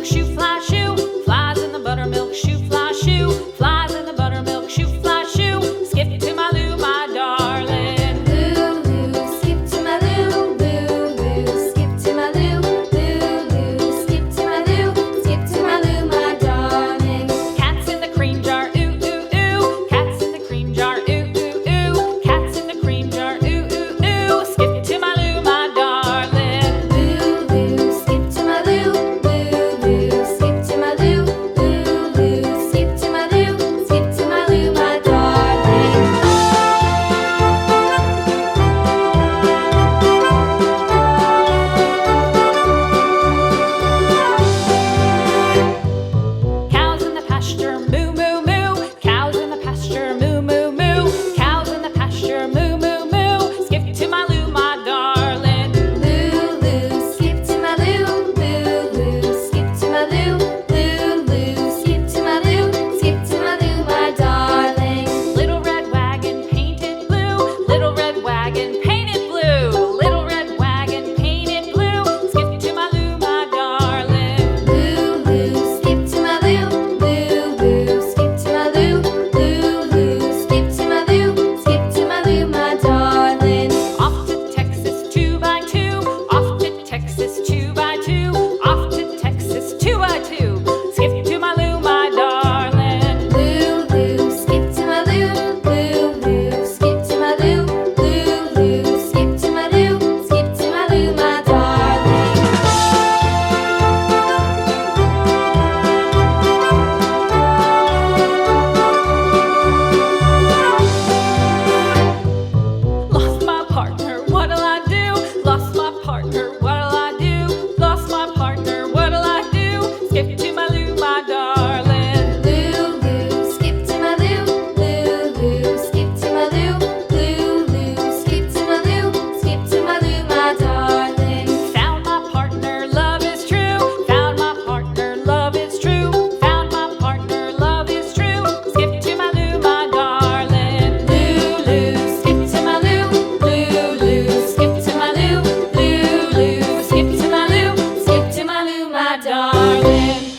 buttermilk shoe, fly shoe. Flies in the buttermilk shoe, fly shoe. Flies in the buttermilk shoe, fly shoe. Skip to my Lou, my darling. Lou, skip to my Lou, Lou, skip to my Lou, Lou, skip to my Lou, skip to my Lou, my darling. Cats in the cream jar, ooh, ooh, ooh. Cats in the cream jar, ooh, ooh, ooh. Cats in the cream jar, ooh, ooh, ooh. Skip to my Lou, my darling. Lou, skip to my Lou, Lou, skip to my Lou, Lou, skip to my Lou, skip to my Lou, my darling. Cows in the pasture, moo, moo, moo. Cows in the pasture, moo, moo, moo. Cows in the pasture, moo, moo, moo. Skip to my Lou, my darling. Lou, skip to my Lou, Lou, skip to my Lou, Lou, skip to my Lou, skip to my Lou, my darling. Little red wagon painted blue. Little red wagon painted blue. Little red wagon painted blue. Skip to my Lou, my darling. Lou, skip to my Lou, Lou, skip to my Lou, Lou, skip to my Lou, skip to my Lou, my darling. Off to Texas 2x2. Off to Texas 2x2. Off to Texas 2x2. Skip to my Lou, my darling. Lou, skip to my Lou, Lou, skip to my Lou, Lou, skip to my Lou, skip to my Lou, my darling. Lost my partner, what'll I do? Lost my partner, what'll I do? Lost my partner, what'll I do? Skip to my Lou, my darling. Lou, skip to my Lou, Lou, skip to my Lou, Lou, skip to my Lou, skip to my Lou, my darling. Found my partner, love is true. Found my partner, love is true. Found my partner, love is true. Skip to my Lou, my darling. Lou, skip to my Lou, Lou, skip to my Lou, Lou, skip to my Lou, skip to my Lou, my darling.